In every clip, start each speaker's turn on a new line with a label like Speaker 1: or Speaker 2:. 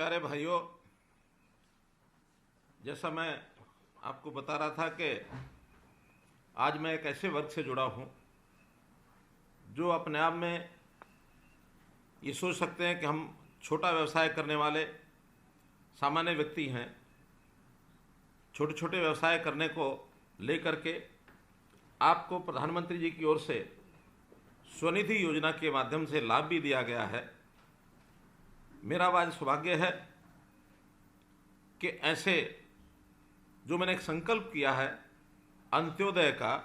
Speaker 1: प्यारे भाइयों, जैसा मैं आपको बता रहा था कि आज मैं एक ऐसे वर्ग से जुड़ा हूं जो अपने आप में ये सोच सकते हैं कि हम छोटा व्यवसाय करने वाले सामान्य व्यक्ति हैं। छोटे छोटे व्यवसाय करने को लेकर के आपको प्रधानमंत्री जी की ओर से स्वनिधि योजना के माध्यम से लाभ भी दिया गया है। मेरा आज सौभाग्य है कि ऐसे जो मैंने एक संकल्प किया है अंत्योदय का,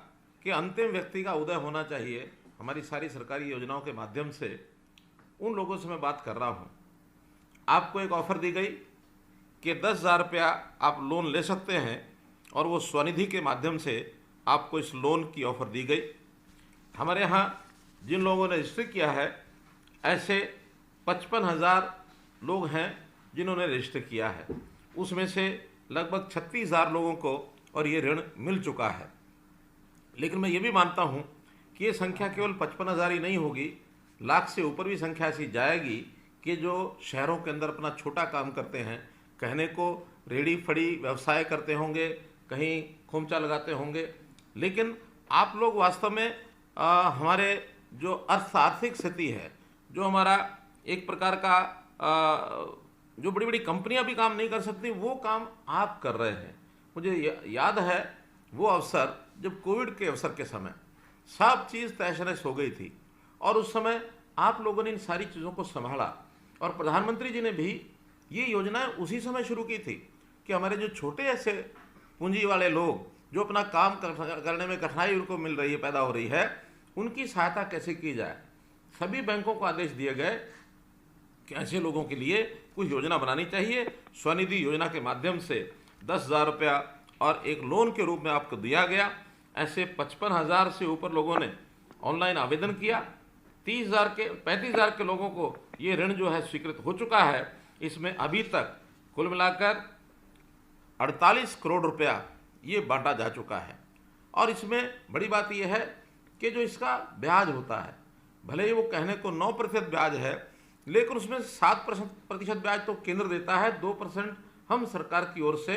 Speaker 1: कि अंतिम व्यक्ति का उदय होना चाहिए हमारी सारी सरकारी योजनाओं के माध्यम से, उन लोगों से मैं बात कर रहा हूं। आपको एक ऑफ़र दी गई कि 10,000 रुपया आप लोन ले सकते हैं और वो स्वनिधि के माध्यम से आपको इस लोन की ऑफ़र दी गई। हमारे यहाँ जिन लोगों ने रजिस्टर किया है ऐसे 55,000 लोग हैं जिन्होंने रजिस्टर किया है। उसमें से लगभग 36,000 लोगों को और ये ऋण मिल चुका है। लेकिन मैं ये भी मानता हूँ कि ये संख्या केवल 55,000 ही नहीं होगी, लाख से ऊपर भी संख्या ऐसी जाएगी कि जो शहरों के अंदर अपना छोटा काम करते हैं, कहने को रेडी फड़ी व्यवसाय करते होंगे, कहीं खोमचा लगाते होंगे, लेकिन आप लोग वास्तव में हमारे जो आर्थिक स्थिति है, जो हमारा एक प्रकार का जो बड़ी बड़ी कंपनियां भी काम नहीं कर सकती, वो काम आप कर रहे हैं। मुझे याद है वो अवसर जब कोविड के अवसर के समय सब चीज़ तहस नहस हो गई थी और उस समय आप लोगों ने इन सारी चीज़ों को संभाला और प्रधानमंत्री जी ने भी ये योजनाएं उसी समय शुरू की थी कि हमारे जो छोटे ऐसे पूंजी वाले लोग जो अपना काम करने में कठिनाई उनको मिल रही है, पैदा हो रही है, उनकी सहायता कैसे की जाए। सभी बैंकों को आदेश दिए गए कि ऐसे लोगों के लिए कुछ योजना बनानी चाहिए। स्वनिधि योजना के माध्यम से 10,000 रुपया और एक लोन के रूप में आपको दिया गया। ऐसे 55,000 से ऊपर लोगों ने ऑनलाइन आवेदन किया। 35,000 के लोगों को ये ऋण जो है स्वीकृत हो चुका है। इसमें अभी तक कुल मिलाकर 48 करोड़ रुपया ये बांटा जा चुका है। और इसमें बड़ी बात यह है कि जो इसका ब्याज होता है, भले ही वो कहने को 9% ब्याज है, लेकिन उसमें 7% ब्याज तो केंद्र देता है, 2% हम सरकार की ओर से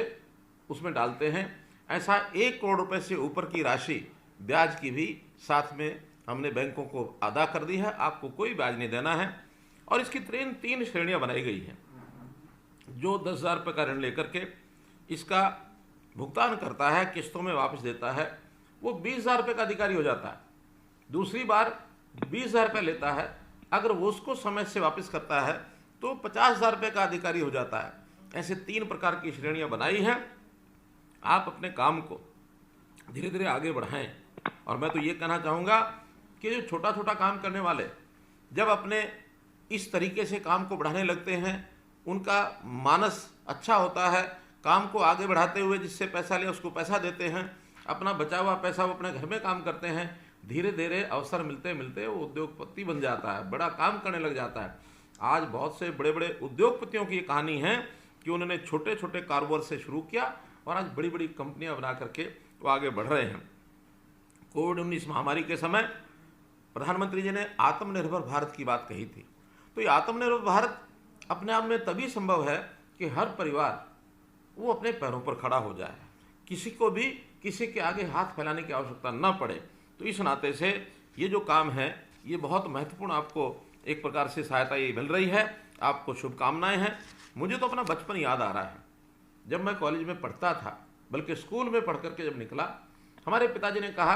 Speaker 1: उसमें डालते हैं। ऐसा 1 करोड़ रुपए से ऊपर की राशि ब्याज की भी साथ में हमने बैंकों को अदा कर दी है। आपको कोई ब्याज नहीं देना है। और इसकी 3 श्रेणियां बनाई गई हैं। जो 10,000 रुपये का ऋण लेकर के इसका भुगतान करता है, किस्तों में वापस देता है, वो 20,000 रुपये का अधिकारी हो जाता है। दूसरी बार 20,000 रुपये लेता है, अगर वो उसको समय से वापस करता है तो 50,000 रुपये का अधिकारी हो जाता है। ऐसे 3 प्रकार की श्रेणियां बनाई हैं। आप अपने काम को धीरे धीरे आगे बढ़ाएं। और मैं तो ये कहना चाहूँगा कि जो छोटा छोटा काम करने वाले जब अपने इस तरीके से काम को बढ़ाने लगते हैं, उनका मानस अच्छा होता है। काम को आगे बढ़ाते हुए जिससे पैसा लिया उसको पैसा देते हैं, अपना बचा हुआ पैसा वो अपने घर में काम करते हैं। धीरे धीरे अवसर मिलते मिलते वो उद्योगपति बन जाता है, बड़ा काम करने लग जाता है। आज बहुत से बड़े बड़े उद्योगपतियों की कहानी है कि उन्होंने छोटे छोटे कारोबार से शुरू किया और आज बड़ी बड़ी कंपनियां बना करके वो आगे बढ़ रहे हैं। कोविड-19 महामारी के समय प्रधानमंत्री जी ने आत्मनिर्भर भारत की बात कही थी। तो ये आत्मनिर्भर भारत अपने आप में तभी संभव है कि हर परिवार वो अपने पैरों पर खड़ा हो जाए, किसी को भी किसी के आगे हाथ फैलाने की आवश्यकता न पड़े। तो इस नाते से ये जो काम है ये बहुत महत्वपूर्ण, आपको एक प्रकार से सहायता ये मिल रही है। आपको शुभकामनाएं हैं। मुझे तो अपना बचपन याद आ रहा है, जब मैं कॉलेज में पढ़ता था, बल्कि स्कूल में पढ़ करके जब निकला, हमारे पिताजी ने कहा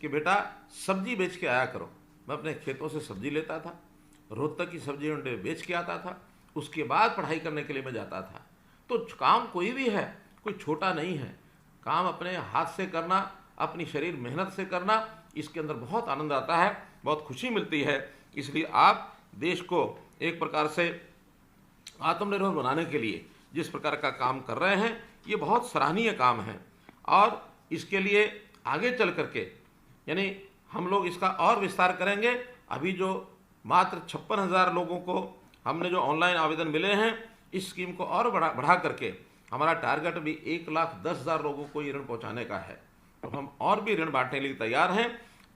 Speaker 1: कि बेटा सब्जी बेच के आया करो। मैं अपने खेतों से सब्जी लेता था, रोहतक की सब्जी मंडी बेच के आता था, उसके बाद पढ़ाई करने के लिए मैं जाता था। तो काम कोई भी है, कोई छोटा नहीं है। काम अपने हाथ से करना, अपनी शरीर मेहनत से करना, इसके अंदर बहुत आनंद आता है, बहुत खुशी मिलती है। इसलिए आप देश को एक प्रकार से आत्मनिर्भर बनाने के लिए जिस प्रकार का काम कर रहे हैं, ये बहुत सराहनीय काम है। और इसके लिए आगे चल करके यानी हम लोग इसका और विस्तार करेंगे। अभी जो मात्र 56,000 लोगों को हमने जो ऑनलाइन आवेदन मिले हैं, इस स्कीम को और बढ़ा करके हमारा टारगेट भी 1,10,000 लोगों को ये ऋण पहुँचाने का है। तो हम और भी ऋण बांटने के लिए तैयार हैं।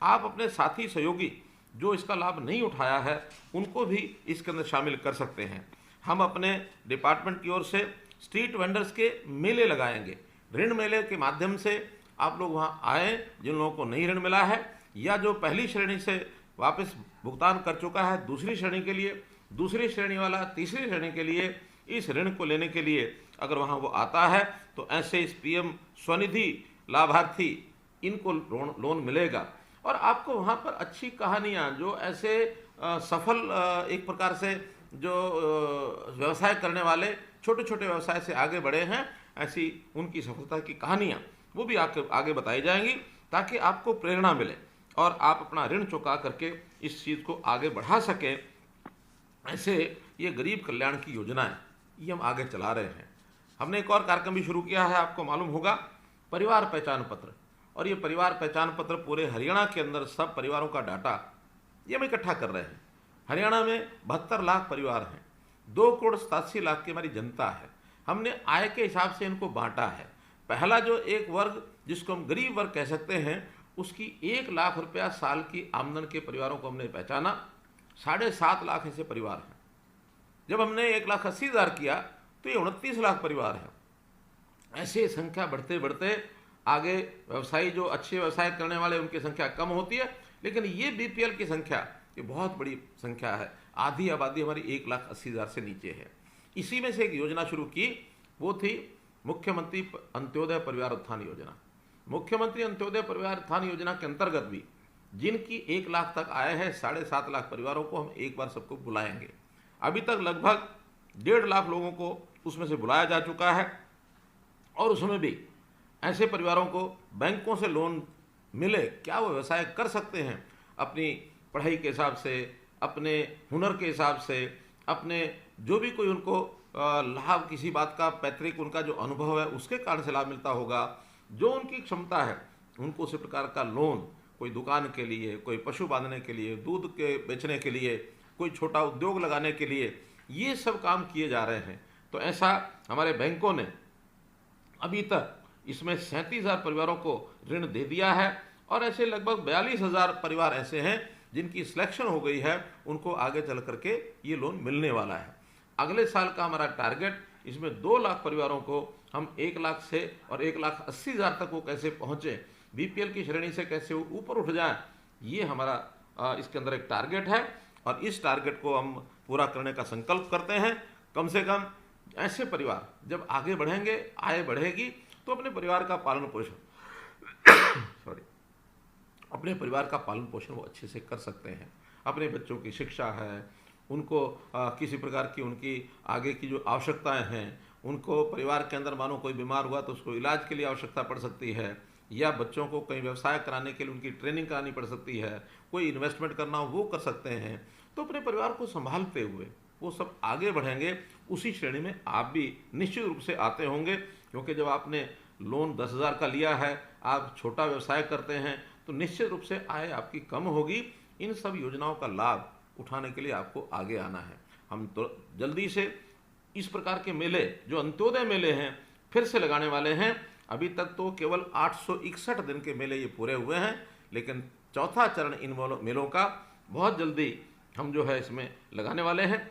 Speaker 1: आप अपने साथी सहयोगी जो इसका लाभ नहीं उठाया है उनको भी इसके अंदर शामिल कर सकते हैं। हम अपने डिपार्टमेंट की ओर से स्ट्रीट वेंडर्स के मेले लगाएंगे। ऋण मेले के माध्यम से आप लोग वहाँ आएँ, जिन लोगों को नहीं ऋण मिला है या जो पहली श्रेणी से वापस भुगतान कर चुका है दूसरी श्रेणी के लिए, दूसरी श्रेणी वाला तीसरी श्रेणी के लिए, इस ऋण को लेने के लिए अगर वहाँ वो आता है तो ऐसे इस पीएम स्वनिधि लाभार्थी इनको लोन मिलेगा। और आपको वहाँ पर अच्छी कहानियाँ, जो ऐसे सफल एक प्रकार से जो व्यवसाय करने वाले छोटे छोटे व्यवसाय से आगे बढ़े हैं, ऐसी उनकी सफलता की कहानियाँ वो भी आगे बताई जाएंगी, ताकि आपको प्रेरणा मिले और आप अपना ऋण चुका करके इस चीज़ को आगे बढ़ा सकें। ऐसे ये गरीब कल्याण की योजनाएं ये हम आगे चला रहे हैं। हमने एक और कार्यक्रम भी शुरू किया है, आपको मालूम होगा, परिवार पहचान पत्र। और ये परिवार पहचान पत्र पूरे हरियाणा के अंदर सब परिवारों का डाटा ये हम इकट्ठा कर रहे हैं। हरियाणा में 72 लाख परिवार हैं, 2,87,00,000 की हमारी जनता है। हमने आय के हिसाब से इनको बांटा है। पहला जो एक वर्ग जिसको हम गरीब वर्ग कह सकते हैं, उसकी 1 लाख रुपया साल की आमदन के परिवारों को हमने पहचाना। 7.5 लाख ऐसे परिवार हैं। जब हमने 1,80,000 किया तो ये 29 लाख परिवार हैं। ऐसे संख्या बढ़ते बढ़ते आगे व्यवसायी जो अच्छे व्यवसाय करने वाले उनकी संख्या कम होती है, लेकिन ये बीपीएल की संख्या ये बहुत बड़ी संख्या है। आधी आबादी हमारी 1,80,000 से नीचे है। इसी में से एक योजना शुरू की, वो थी मुख्यमंत्री अंत्योदय परिवार उत्थान योजना। मुख्यमंत्री अंत्योदय परिवार उत्थान योजना के अंतर्गत भी जिनकी 1 लाख तक आय है, 7.5 लाख परिवारों को हम एक बार सबको बुलाएंगे। अभी तक लगभग 1.5 लाख लोगों को उसमें से बुलाया जा चुका है। और उसमें भी ऐसे परिवारों को बैंकों से लोन मिले, क्या वो व्यवसाय कर सकते हैं अपनी पढ़ाई के हिसाब से, अपने हुनर के हिसाब से, अपने जो भी कोई उनको लाभ, किसी बात का पैतृक उनका जो अनुभव है उसके कारण से लाभ मिलता होगा, जो उनकी क्षमता है उनको उसी प्रकार का लोन, कोई दुकान के लिए, कोई पशु बांधने के लिए, दूध के बेचने के लिए, कोई छोटा उद्योग लगाने के लिए, ये सब काम किए जा रहे हैं। तो ऐसा हमारे बैंकों ने अभी तक इसमें 37,000 परिवारों को ऋण दे दिया है। और ऐसे लगभग 42,000 परिवार ऐसे हैं जिनकी सिलेक्शन हो गई है, उनको आगे चल करके ये लोन मिलने वाला है। अगले साल का हमारा टारगेट, इसमें 2 लाख परिवारों को हम 1 लाख से और 1,80,000 तक वो कैसे पहुँचे, बीपीएल की श्रेणी से कैसे वो ऊपर उठ जाए, ये हमारा इसके अंदर एक टारगेट है। और इस टारगेट को हम पूरा करने का संकल्प करते हैं। कम से कम ऐसे परिवार जब आगे बढ़ेंगे, आय बढ़ेगी, तो अपने परिवार का पालन पोषण अपने परिवार का पालन पोषण वो अच्छे से कर सकते हैं। अपने बच्चों की शिक्षा है, उनको किसी प्रकार की उनकी आगे की जो आवश्यकताएं हैं, उनको परिवार के अंदर मानो कोई बीमार हुआ तो उसको इलाज के लिए आवश्यकता पड़ सकती है, या बच्चों को कहीं व्यवसाय कराने के लिए उनकी ट्रेनिंग करानी पड़ सकती है, कोई इन्वेस्टमेंट करना हो वो कर सकते हैं। तो अपने परिवार को संभालते हुए वो सब आगे बढ़ेंगे। उसी श्रेणी में आप भी निश्चित रूप से आते होंगे, क्योंकि जब आपने लोन 10,000 का लिया है, आप छोटा व्यवसाय करते हैं, तो निश्चित रूप से आय आपकी कम होगी। इन सब योजनाओं का लाभ उठाने के लिए आपको आगे आना है। हम तो जल्दी से इस प्रकार के मेले, जो अंत्योदय मेले हैं, फिर से लगाने वाले हैं। अभी तक तो केवल 861 दिन के मेले ये पूरे हुए हैं, लेकिन चौथा चरण इन मेलों का बहुत जल्दी हम जो है इसमें लगाने वाले हैं।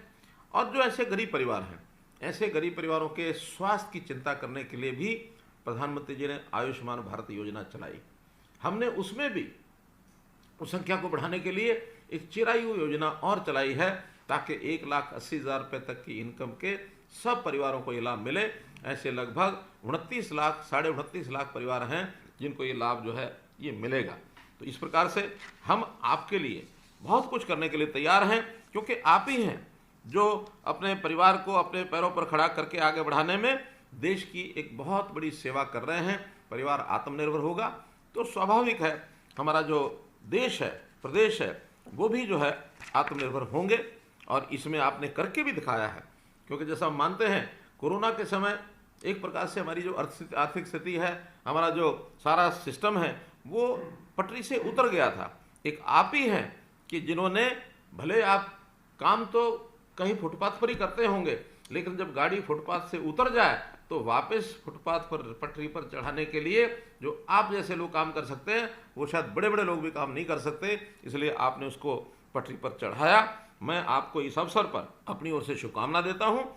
Speaker 1: और जो ऐसे गरीब परिवार हैं, ऐसे गरीब परिवारों के स्वास्थ्य की चिंता करने के लिए भी प्रधानमंत्री जी ने आयुष्मान भारत योजना चलाई। हमने उसमें भी उस संख्या को बढ़ाने के लिए एक चिरायु योजना और चलाई है, ताकि 1,80,000 रुपये तक की इनकम के सब परिवारों को ये लाभ मिले। ऐसे लगभग 29 लाख, 29.5 लाख परिवार हैं जिनको ये लाभ जो है ये मिलेगा। तो इस प्रकार से हम आपके लिए बहुत कुछ करने के लिए तैयार हैं, क्योंकि आप ही हैं जो अपने परिवार को अपने पैरों पर खड़ा करके आगे बढ़ाने में देश की एक बहुत बड़ी सेवा कर रहे हैं। परिवार आत्मनिर्भर होगा तो स्वाभाविक है हमारा जो देश है, प्रदेश है, वो भी जो है आत्मनिर्भर होंगे। और इसमें आपने करके भी दिखाया है, क्योंकि जैसा हम मानते हैं कोरोना के समय एक प्रकार से हमारी जो आर्थिक स्थिति है, हमारा जो सारा सिस्टम है, वो पटरी से उतर गया था। एक आप ही हैं कि जिन्होंने, भले आप काम तो कहीं फुटपाथ पर ही करते होंगे, लेकिन जब गाड़ी फुटपाथ से उतर जाए तो वापस फुटपाथ पर, पटरी पर चढ़ाने के लिए जो आप जैसे लोग काम कर सकते हैं, वो शायद बड़े बड़े लोग भी काम नहीं कर सकते, इसलिए आपने उसको पटरी पर चढ़ाया। मैं आपको इस अवसर पर अपनी ओर से शुभकामना देता हूं।